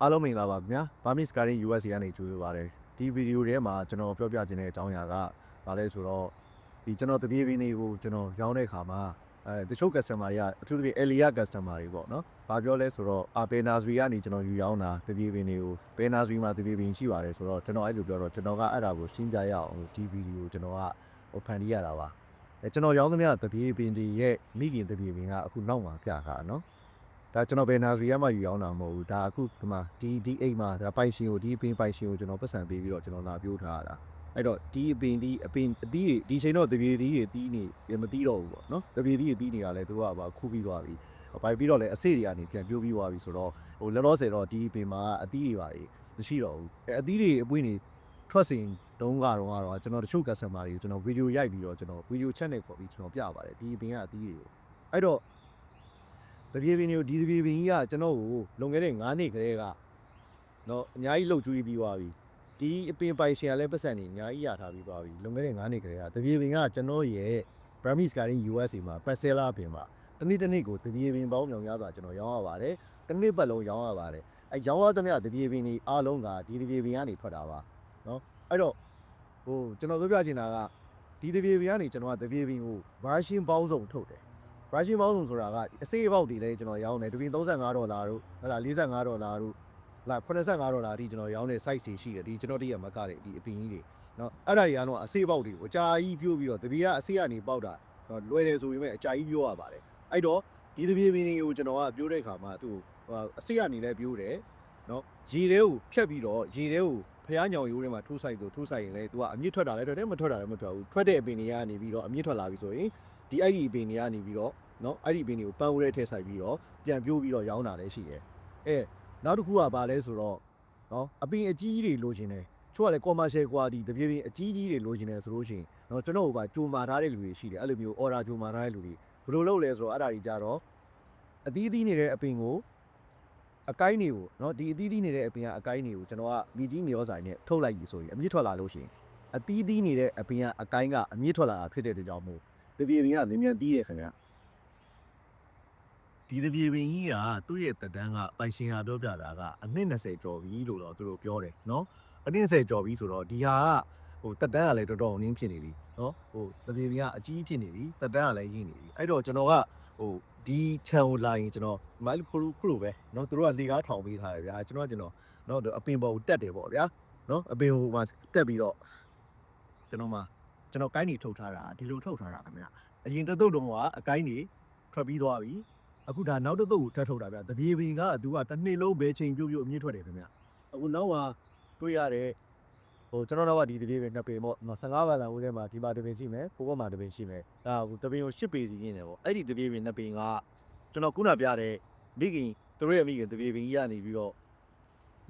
အားလုံးမင်္ဂလာပါခင်ဗျာ Burmese Skyline US ကနေကြိုဆိုပါတယ်ဒီဗီဒီယိုထဲမှာကျွန်တော်ပြောပြခြင်းတဲ့အကြောင်းအရာကဘာလဲဆိုတော့ဒီကျွန်တော်တပြေးပင်တွေကိုကျွန်တော်ရောင်းတဲ့အခါမှာတချို့ customer တွေကအထူးသဖြင့် Elia customer တွေပေါ့နော်ဘာပြောလဲဆိုတော့ဘယ် nursery ကနေကျွန်တော်ယူရောင်းတာတပြေးပင်တွေကိုဘယ် nursery မှာတပြေးပင်ရှိပါတယ်ဆိုတော့ကျွန်တော်အဲ့လိုပြောတော့ကျွန်တော်ကအဲ့ဒါကိုရှင်းပြရအောင်ဒီဗီဒီယိုကျွန်တော်ကဖန်တီးရတာပါကျွန်တော်ရောင်းသမျှတပြေးပင်တွေရဲ့မိခင်တပြေးပင်ကအခုနောက်မှာပြတာနော်ဒါကျွန်တော်ဘယ် nursery မှာယူရောင်းတာမဟုတ်ဘူးဒါအခုဒီမှာဒီအိမ်မှာဒါပိုင်ရှင်ကိုဒီပင်ပိုင်ရှင်ကိုကျွန်တော်ပတ်စံပေးပြီးတော့ကျွန်တော်လာပြောထားတာအဲ့တော့ဒီအပင်အပင်အသီးတွေဒီချိန်တော့တပြေးသီးတွေတီးနေမတီးတော့ဘူးပေါ့နော်တပြေးသီးတွေတီးနေတာလဲသူကပါခုပြီးသွားပြီပိုင်ပြီးတော့လဲအစိတွေကနေပြန်ပြိုးပြီးသွားပြီဆိုတော့လောလောဆယ်တော့ဒီပင်မှာအသီးတွေပါမရှိတော့ဘူးအသီးတွေအပွင့်တွေထွက်စဉ်တုန်းကတော့ကျွန်တော်တချို့ customer တွေကျွန်တော်ဗီဒီယိုရိုက်ပြီးတော့ကျွန်တော်ဗီဒီယို channel ပေါ်ပြီးကျွန်တော်ပြပါတယ်ဒီပင်ကအသီးတွေကိုအဲ့တော့တပြေးပင်တွေကိုဒီတပြေးပင်ကြီးကကျွန်တော်ကိုလွန်ခဲ့တဲ့9နှစ်ခရဲကနော်အများကြီးလှုပ်ကျွေးပြီးသွားပြီဒီအပင်ပိုင်ရှင်ကလည်းပတ်စံနေအများကြီးရထားပြီးသွားပြီလွန်ခဲ့တဲ့9နှစ်ခရဲကတပြေးပင်ကကျွန်တော်ရဲ့ Burmese Skyline USA မှာ parcel ပင်မှာတနေ့ကိုတပြေးပင်ပေါင်းမြောင်ရစွာကျွန်တော်ရောင်းရပါတယ်တစ်နှစ်ပတ်လုံးရောင်းရပါတယ်ရောင်းရသမျှတပြေးပင်တွေအားလုံးကဒီတပြေးပင်ကနေထွက်တာပါနော်အဲ့တော့ကျွန်တော်ပြောပြချင်တာကဒီတပြေးပင်ကနေကျွန်တော်ကတပြေးပင်ကို version ပေါင်းစုံထုတ်တယ်version ပေါင်းစုံဆိုတာကအစိအပေါက်တွေလည်းကျွန်တော်ရောင်းတယ်တပင်$35တို့ဟလာ$45တို့လာ$85အထိကျွန်တော်ရောင်းတဲ့ size တွေရှိတယ်ဒီကျွန်တော်တည်းရမကတဲ့ဒီအပင်ကြီးတွေနော်အဲ့ဒါတွေကတော့အစိအပေါက်တွေကိုအကြာကြီးပြိုးပြီးတော့တပင်ကအစိကနေပေါက်တာလွယ်တယ်ဆိုပေမဲ့အကြာကြီးပြိုးရပါတယ်အဲ့တော့ဒီတပင်တွေကိုကျွန်တော်ကပြိုးတဲ့အခါမှာသူ့အစိကနေလည်းပြိုးတယ်နော်ရေထဲကိုဖြတ်ပြီးတော့ရေထဲကိုဖျားညောင်ရိုးထဲမှာထိုးဆိုင်ရင်လည်းသူကအမြင့်ထွက်တာလည်းထွက်မထွက်တာလည်းမထွက်ဘူးထွက်တဲ့အပင်တွေကနေပြီးတော့အမြင့်ထွက်လာပြီဆိုရင်ဒီအဲ့ဒီအပင်တွေကနေပြီးတော့နော်အဲ့ဒီပင်တွေကိုပန်းဝဲထည့်ဆိုင်ပြီးတော့ပြန်ပြိုးပြီးတော့ရောင်းတာလည်းရှိတယ်နောက်တစ်ခုကဘာလဲဆိုတော့နော်အပင်အကြီးကြီးတွေလိုချင်တယ်ချို့ကလည်း commercial quality တပြေးပင်အကြီးကြီးတွေလိုချင်တယ်ဆိုလို့ရှိရင်နော်ကျွန်တော်တို့ကကြိုမာထားတဲ့လူတွေရှိတယ်အဲ့လိုမျိုး order ကြိုမာထားတဲ့လူတွေဘယ်လိုလုပ်လဲဆိုတော့အဲ့ဒါကြီးကြတော့အသီးသီးနေတဲ့အပင်ကိုအကိုင်းတွေကိုနော်ဒီအသီးသီးနေတဲ့အပင်ကအကိုင်းတွေကိုကျွန်တော်ကမိကြီးမြေဩဇာနဲ့ထုတ်လိုက်ပြီဆိုရင်အမြင့်ထွက်လာလို့ရှိရင်အသီးသီးနေတဲ့အပင်ကအကိုင်းကအမြင့်ထွက်လာတာဖြစ်တဲ့အတွက်ကြောင့်မို့တပြေးပင်ကမြန်တီးတယ်ခင်ဗျဒီတပြေးပင်ကြီးကသူ့ရဲ့တက်တန်းကပိုင်ရှင်ဟာပြောပြတာကအနှစ်20ကျော်ပြီလို့တော့သူတို့ပြောတယ်နော်အနှစ်20ကျော်ပြီဆိုတော့ဒီဟာကတက်တန်းကလည်းတော်တော်နင်းဖြစ်နေပြီနော်တပြေးပင်ကအကြီးဖြစ်နေပြီတက်တန်းကလည်းရင်းနေပြီအဲ့တော့ကျွန်တော်ကဒီချန်ကိုလာရင်ကျွန်တော်မိုင်းခုလိုပဲเนาะသူတို့ကလေကားထောင်ပေးထားတယ်ဗျာကျွန်တော်เนาะအပင်ပေါ်ကိုတက်တယ်ပေါ့ဗျာเนาะအပင်ဟိုမှာတက်ပြီးတော့ကျွန်တော်ကိုင်းနေထုတ်ထားတာဒီလိုထုတ်ထားတာခင်ဗျအရင်တစ်သုတ်တုန်းကအကိုင်းနေထွက်ပြီးသွားပြီအခုဒါနောက်တစ်သုတ်ကိုထပ်ထုတ်တာဗျာတပြေးပင်ကသူကတစ်နှစ်လုံးဘယ်ချိန်ပြုတ်အမြင့်ထွက်တယ်ခင်ဗျအခုနောက်မှာတွေ့ရတယ်ကျွန်တော်တို့ကဒီတပြေးပင်နှစ်ပင်ပေါ့15ဘာသာဦးထဲမှာဒီမှာတစ်ပင်ရှိမယ်ကိုကမှာတစ်ပင်ရှိမယ်ဒါတပင်ကို10ပေစီရင်းတယ်ပေါ့အဲ့ဒီတပြေးပင်နှစ်ပင်ကကျွန်တော်ခုနပြတဲ့မိခင်သူတို့ရဲ့မိခင်တပြေးပင်ကြီးကနေပြီးတော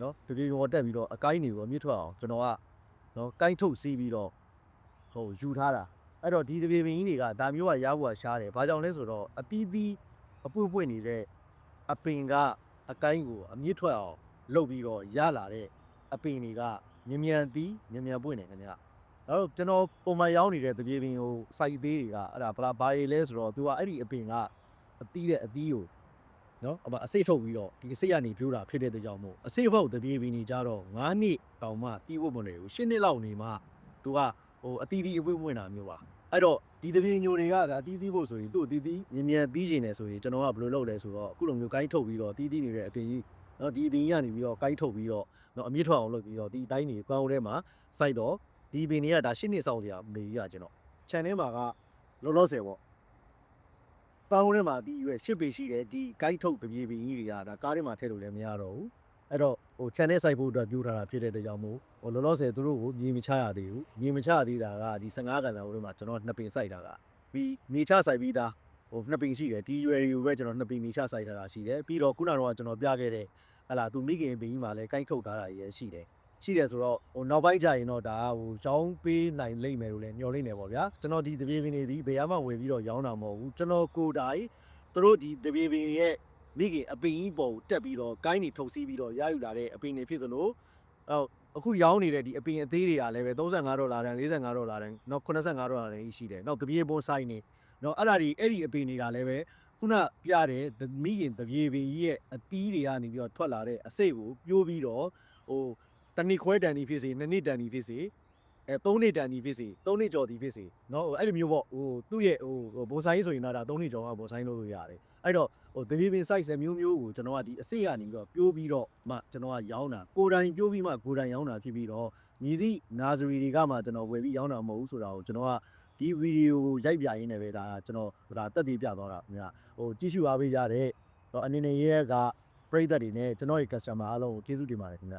့နော်တပြေးပင်ပေါ်တက်ပြီးတော့အကိုင်းတွေကိုအမြင့်ထွက်အောင်ကျွန်တော်ကနော်ကိုင်းထုတ်စီးပြီးတော့ယူထားတာအဲ့တော့ဒီတပြေးပင်ကြီးတွေကဒါမျိုးကရဖို့ရှားတယ်ဘာကြောင့်လဲဆိုတော့အသီးသီးအပွင့်နေတဲ့အပင်ကအကိုင်းကိုအမြင့်ထွက်အောင်လုပ်ပြီးတော့ရလာတဲ့အပင်တွေကမြန်ပွင့်နေခင်ဗျအဲ့တော့ကျွန်တော်ပုံမှန်ရောင်းနေတဲ့တပြေးပင်ကိုစိုက်သေးတွေကအဲ့ဒါဘာတွေလဲဆိုတော့သူကအဲ့ဒီအပင်ကအသီးကိုနော်အစိတ်ထုတ်ပြီးတော့ဒီစိတ်ကနေပြိုးတာဖြစ်တဲ့အတွက်ကြောင့်မို့အစိတ်ဖောက်တပြေးပင်နေကြတော့9နှစ်တောင်မှတီးဖို့မလွယ်ဘူး10နှစ်လောက်နေမှသူကအသီးအပွင့်တာမျိုးပါအဲ့တော့ဒီတပြေးညိုတွေကဒါအသီးဖို့ဆိုရင်သူ့အသီးမြန်တီးကျင်တယ်ဆိုရင်ကျွန်တော်ကဘယ်လိုလုပ်လဲဆိုတော့အခုလိုမျိုးကိုင်းထုတ်ပြီးတော့တီးနေတဲ့အပင်ကြီးနော်ဒီအပင်ကြီးကနေပြီးတော့ကိုင်းထုတ်ပြီးတော့နော်အမြင့်ထွက်အောင်လုပ်ပြီးတော့ဒီတိုင်းနေကောင်းထဲမှာစိုက်တော့ဒီပင်တွေကဒါ10နှစ်စောင့်စရာမေးရကျွန်တော် channel မှာကလောလောဆယ်ပေါ့ပေါင်းထဲမှာဒီရွယ်10ပေရှိတယ်ဒီဂိုက်ထုတ်တပြေးပင်ကြီးတွေကဒါကားထဲမှာထည့်လို့လည်းမရတော့ဘူးအဲ့တော့channel စိုက်ဖို့အတွက်ပြောထားတာဖြစ်တဲ့အတွက်ကြောင့်မို့လောလောဆယ်သူတို့ကိုမြေမချရသေးဘူးမြေမချသေးတာကဒီ15ကန်သာဦးထဲမှာကျွန်တော်2ပင်စိုက်တာကပြီးမြေချစိုက်ပြီးသား2ပင်ရှိတယ်ဒီရွယ်တွေကိုပဲကျွန်တော်2ပင်မြေချစိုက်ထားတာရှိတယ်ပြီးတော့ခုနကတော့ကျွန်တော်ပြခဲ့တဲ့ဟလာသူမိခင်ပင်ကြီးမှာလည်းကိုက်ထုတ်ထားတာရရှိတယ်ဆိုတော့နောက်ပိုင်းကျရင်တော့ဒါရောင်းပေးနိုင်လိမ့်မယ်လို့လည်းညှော်လင့်နေပါဗျာကျွန်တော်ဒီတပြေးပင်တွေဒီဘယ်မှဝယ်ပြီးတော့ရောင်းတာမဟုတ်ဘူးကျွန်တော်ကိုယ်တိုင်သူတို့ဒီတပြေးပင်ရဲ့မိခင်အပင်ကြီးပေါ်တက်ပြီးတော့ကိုင်းနေထုတ်စီးပြီးတော့ရယူလာတဲ့အပင်တွေဖြစ်သလိုအခုရောင်းနေတဲ့ဒီအပင်အသေးတွေကလည်းပဲ$35တန်း$45တန်းနောက်$85တန်းရှိတယ်နောက်တပြေးပွန်ဆိုင်နေနော်အဲ့ဒီအပင်တွေကလည်းပဲ ခုနပြတဲ့မိခင်တပြေပင်ကြီးရဲ့အတီးတွေကနေပြီးတော့ထွက်လာတဲ့အစိတ်ကိုပြိုးပြီးတော့ဟိုတစ်နှစ်ခွဲတန်ဒီဖြစ်စေ2နှစ်တန်ဒီဖြစ်စေ3နှစ်တန်ဒီဖြစ်စေ3နှစ်ကျော်ဒီဖြစ်စေเนาะအဲ့လိုမျိုးပေါ့သူ့ရဲ့ဘိုဆိုင်ဆိုရင်တော့ဒါ3နှစ်ကျော်ကဘိုဆိုင်လို့ရတယ်အဲ့တော့တပြေပင် size မျိုးမျိုးကိုကျွန်တော်ကဒီအစိတ်ကနေပြီးတော့ပြိုးပြီးတော့မှကျွန်တော်ကရောင်းတာကိုယ်တိုင်ပြိုးပြီးမှကိုယ်တိုင်ရောင်းတာဖြစ်ပြီးတော့ညီသည့် nursery တွေကမှကျွန်တော်ဝယ်ပြီးရောင်းတာမဟုတ်ဘူးဆိုတာကိုကျွန်တော်ကဒီဗီဒီယိုကိုရိုက်ပြရင်းနဲ့ပဲဒါကျွန်တော်ဒါတက်တည်ပြသွားတာခင်ဗျကြည့်ရှုအားပေးကြတဲ့အနေနဲ့ရဲကပရိသတ်တွေနဲ့ကျွန်တော်ရဲ့ customer အားလုံးကိုကျေးဇူးတင်ပါတယ်ခင်ဗျ